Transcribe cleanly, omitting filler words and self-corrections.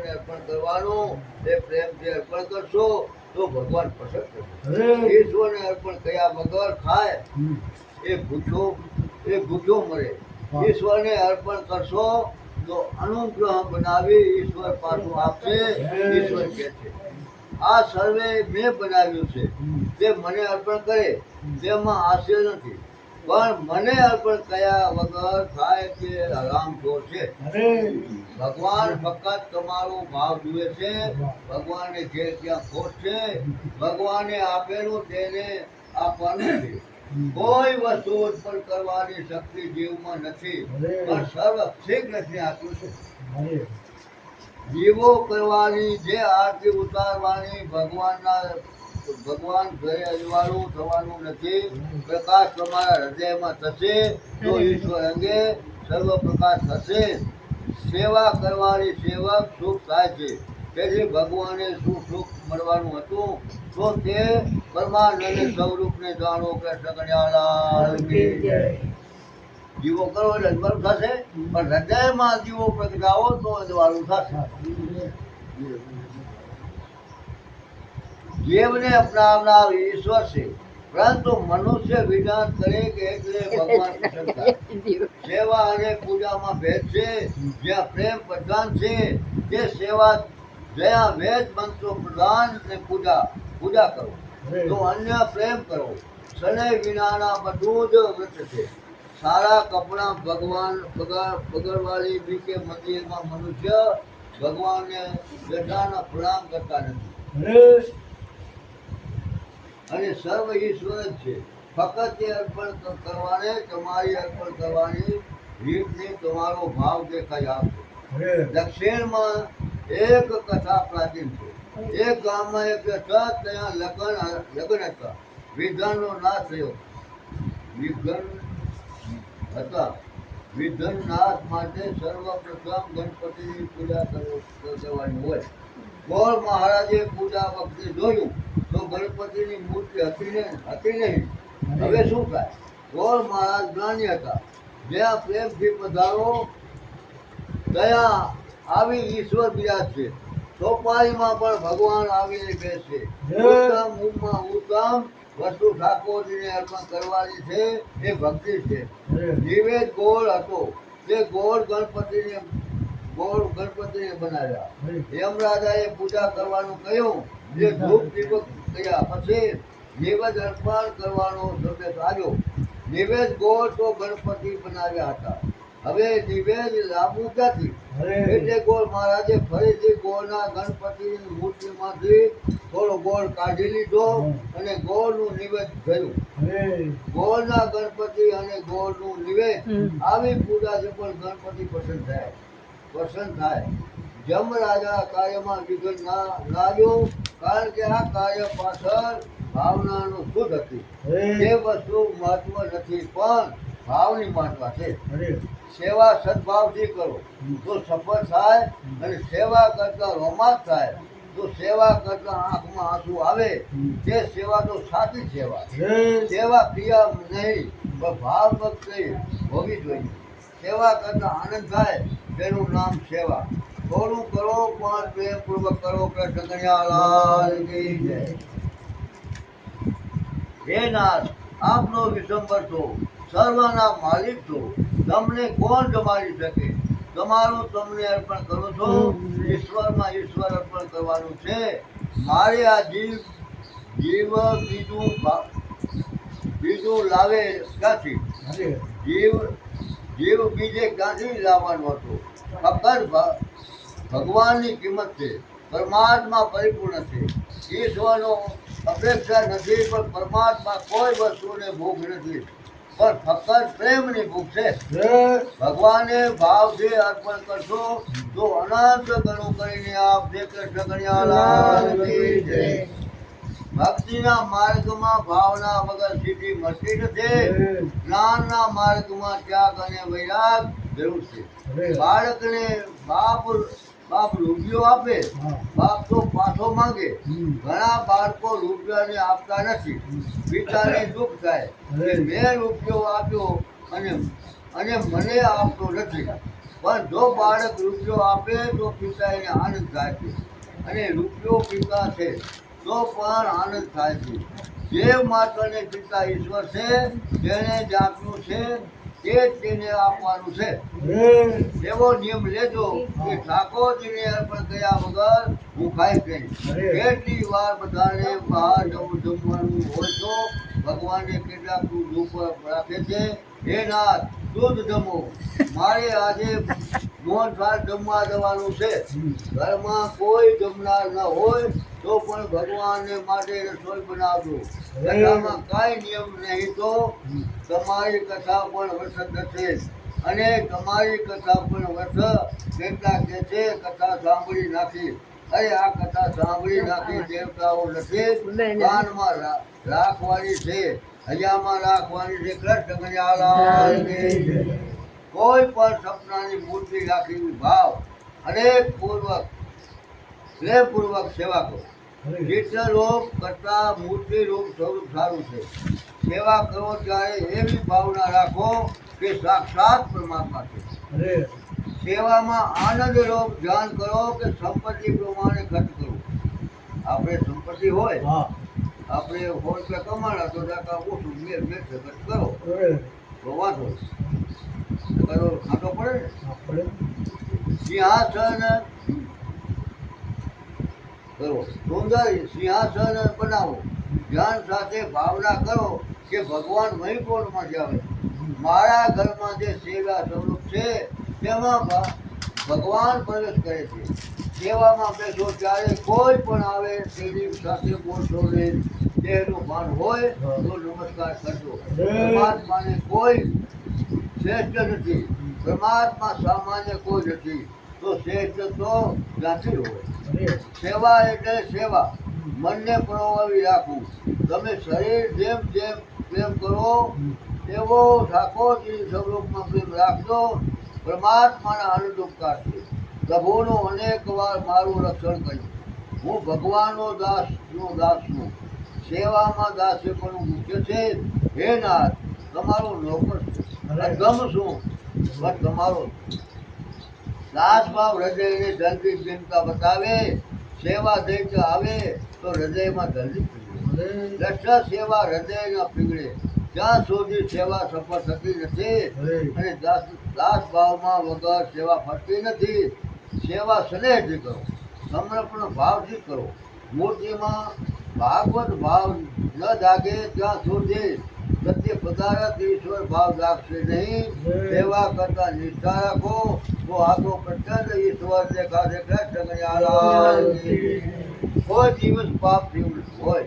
ઈશ્વરને અર્પણ કરવાનું. એ પ્રેમથી અર્પણ કરશો તો ભગવાન પસંદ કરશે. ઈશ્વરને અર્પણ કર્યા વગર ખાય એ ભૂખ્યો મરે. ઈશ્વરને અર્પણ કરશો તો અનુગ્રહ બનાવી ઈશ્વર પાછું આપશે. ઈશ્વર કહે છે આ સર્વે મેં બનાવ્યું છે, તે મને અર્પણ કરે તેમાં હાસ્ય નથી, પણ મને અર્પણ કર્યા વગર થાય તે હરામખોર છે. ભગવાન ફક્ત તમારો ભાવ જુએ છે. ભગવાનને જે ત્યાં ખોટ છે, ભગવાને આપેલું તેને આપવાનું છે. કોઈ વસ્તુ ઉત્પન્ન કરવાની શક્તિ જીવમાં નથી, પણ સર્વ શ્રીકૃષ્ણે આપ્યું છે. જીવો કરવાની જે આરતી ઉતારવાની ભગવાન ઘરે અજવાળું થવાનું નથી. પ્રકાશ તમારા હૃદયમાં થશે તો ઈશ્વર અંગે સર્વ પ્રકાશ થશે. સેવા કરવાની સેવક સુખ થાય છે. તેથી ભગવાને શું સુખ મળવાનું હતું તો તે પરમાનંદ સ્વરૂપને જાણો. કૃષ્ણ કનૈયાલાલ કી જય. જીવો કરો એટલે અજવાળું થશે, પણ હૃદયમાં જીવો પ્રગટાવો તો અજવાળું થશે. જીવને અપનાવનાર ઈશ્વર છે, પરંતુ મનુષ્ય વિધાન કરે કે એટલે ભગવાન પસંદ થાય. સેવા અને પૂજામાં ભેદ છે. જ્યાં પ્રેમ પ્રધાન છે તે સેવા, જ્યાં વેદ મંત્રો પ્રધાન ને પૂજા કરો તો અન્ય પ્રેમ કરો. સનય વિનાના બધું જ વ્રત છે. સારા કપડાં બગડવાળી બીકે મંદિરમાં મનુષ્ય ભગવાનને જટાના પ્રણામ કરતા નથી. અને સર્વ ઈશ્વર જ છે. ફક્ત તે અર્પણ કરવાને તમારી અર્પણ કરવાની રીતની તમારો ભાવ દેખાઈ આપશે. દક્ષિણમાં એક કથા પ્રાચીન છે. એક ગામમાં એક હતા, ત્યાં લગ્ન હતા. વિધનનો નાશ થયો. વિધન નાશ માટે સર્વપ્રથમ ગણપતિની પૂજા કરવાની હોય. ગોળ મહારાજે પૂજા વખતે જોયું તો ગણપતિની મૂર્તિ હતી નહીં. હવે શું થાય? ગોળ મહારાજ જ્ઞાની હતા. જ્યાં પ્રેમથી પધારો ત્યાં આવી ઈશ્વર બિરાજશે. સોપારીમાં પણ ભગવાન આવીને બેસશે. ઉત્તમ વસ્તુ ઠાકોરજીને અર્પણ કરવાની છે એ ભક્તિ છે. નિવેદ ગોળ હતો, તે ગોળ ગણપતિને બનાવ્યા. યમરાજાએ પૂજા કરવાનું કહ્યું. જે ધૂપ દીપક કર્યા પછી નિવેદ અર્પણ કરવાનો સંદેશ આવ્યો. નિવેદ ગોળ તો ગણપતિ બનાવ્યા હતા. હવે નિવેદ લાવવું ક્યાંથી? એટલે ગોળ મહારાજે ફરીથી ગોળના ગણપતિની મૂર્તિમાંથી થોડો ગોળ કાઢી લીધો અને ગોળનું નિવેદ કર્યું. ગોળના ગણપતિ અને ગોળનું નિવેદ આવી પૂજાથી પણ ગણપતિ પસંદ થાય. યમરાજા કાર્યમાં વિઘ્ન ના લાવ્યું, કારણ કે આ કાર્ય પાછળ ભાવનાનો શુદ્ધ હતી. એ વસ્તુ મહત્વ નથી, પણ ભાવની મહત્વ છે. સેવા સદભાવથી કરો તો સફળ થાય, અને સેવા કરતા રોમાંચ થાય. તો સેવા કરતા આંખમાં આંસુ આવે તે સેવા તો સાચી સેવા. સેવા ક્રિયા નહીં, પણ ભાવ ભક્તિ હોવી જોઈએ. સેવા કરતા આનંદ થાય તેનું નામ સેવા. થોડું કરો પણ પ્રેમપૂર્વક કરો. કૃષ્ણ કનૈયાલાલ કી જય. હે નાથ, આપનો વિશંબર છો, સર્વના માલિક છો. તમને કોણ જમાડી શકે? તમારું તમને અર્પણ કરું છું. ઈશ્વરમાં ઈશ્વર અર્પણ કરવાનું છે. મારે આ જીવ બીજું લાવે ક્યાંથી? જીવ બીજે ક્યાંથી લાવવાનો હતો? ફક્ત ભગવાનની કિંમત છે. પરમાત્મા પરિપૂર્ણ છે. ઈશ્વરનો અપેક્ષા નથી, પણ પરમાત્મા કોઈ વસ્તુને ભૂખ નથી, પણ ફક્ત પ્રેમની ભૂખ છે. ભગવાને ભાવથી અર્પણ કરશો તો અનંત ગણું કરીને આપશે. કૃષ્ણ કનૈયાલાલ કી જય. ભક્તિના માર્ગમાં ભાવના વગર સિદ્ધિ મળતી નથી. જ્ઞાનના માર્ગમાં ત્યાગ અને વૈરાગ જરૂર છે. બાળકને બાપ રૂપિયો આપે, બાપ તો પાછો માંગે. ઘણા બાળકો રૂપિયાને આપતા નથી. પિતાને દુઃખ થાય કે મેં રૂપિયો આપ્યો અને મને આપતો નથી. પણ જો બાળક રૂપિયો આપે તો પિતા એને આનંદ થાય છે, અને રૂપિયો પિતા છે તો પણ આનંદ થાય છે. જે માતાને પિતા ઈશ્વર છે, જેને જાતનું છે તે જ તેને આપવાનું છે. એવો નિયમ લેજો કે ઠાકોરજીને અર્પણ કર્યા વગર હું ખાઈશ નહીં. કેટલી વાર બધાને બહાર જવું જમવાનું હોય તો ભગવાનને કેટલાક દૂધ ઉપર રાખે છે, હે નાથ દૂધ જમો, મારે આજે મોહનથાળ જમવા જવાનું છે. ઘરમાં કોઈ જમનાર ન હોય તો પણ ભગવાનને માટે રસોઈ બનાવજો. કથામાં કાંઈ નિયમ નહીં તો તમારી કથા પણ વસત થશે, અને તમારી કથા પણ વસ કેટલા કે છે કથા સાંભળી નાખી. અરે આ કથા સાંભળી નાખી દેવતાઓ નથી, કાનમાં રાખવાની છે, હૈયામાં રાખવાની છે. કૃષ્ણ કનૈયાલાલ. કોઈ પણ સપનાની મૂર્તિ રાખી ભાવ અને પ્રેમપૂર્વક સેવા કરો. ચિત્રરૂપ કરતા મૂર્તિ રૂપ સ્વરૂપ સારું છે. સેવા કરો ત્યારે એવી ભાવના રાખો કે સાક્ષાત પરમાત્મા છે. સેવામાં આનંદરૂપ ધ્યાન કરો કે સંપત્તિ પ્રમાણે ખર્ચ કરો. આપણે સંપત્તિ હોય, આપણે 100 રૂપિયા કમાણા તો દાખલા ઓછું મેર ખર્ચ કરો તો વાંધો કરો, ખાતો પડે ને. સિંહાસન કરો, સુંદર સિંહાસન બનાવો, ધ્યાન સાથે ભાવના કરો કે ભગવાન વૈકુંઠમાં જ આવે. મારા ઘરમાં જે સેવા સ્વરૂપ છે તેમાં ભગવાન પ્રવેશ કરે છે. સેવામાં બેસો ત્યારે કોઈ પણ આવે તેની સાથે બોલશો નહીં. દેહનું ભાન હોય તો નમસ્કાર કરજો. પરમાત્માને કોઈ શ્રેષ્ઠ નથી, પરમાત્મા સામાન્ય કોઈ નથી, તો શ્રેષ્ઠ તો જ્યાંથી હોય. સેવા એટલે સેવા, મનને પરોવાવી રાખવું. તમે શરીર જેમ જેમ પ્રેમ કરો એવો ઠાકોરજી સ્વરૂપમાં પ્રેમ રાખજો. પરમાત્માના આનંદ ઉપકાર છે. પ્રભુનો અનેક વાર મારું રક્ષણ કર્યું. હું ભગવાનનો દાસ છું. સેવામાં દાસે પણ મુખ્ય છે. હે નાથ તમારો નોકર ગમ છું, પણ તમારો દાસ ભાવ હૃદયને જલ્દી ચિંતા બતાવે. સેવા દૈત્ય આવે તો હૃદયમાં જલ્દી પીગળે. લક્ષ સેવા હૃદય ન પીગળે ત્યાં સુધી સેવા સફળ થતી નથી, અને દાસ ભાવમાં વગર સેવા ફરતી નથી. સેવા સ્નેહથી કરો, સમર્પણ ભાવથી કરો. મૂર્તિમાં ભાગવત ભાવ ન જાગે ત્યાં સુધી સત્ય પદાર્થ ઈશ્વર ભાવ જાગશે નહીં. સેવા કરતા નિષ્ઠા રાખો તો આખો પ્રચંડ ઈશ્વર દેખાશે. કૃષ્ણ કનૈયાલાલ. કોઈ દિવસ પાપ થયું હોય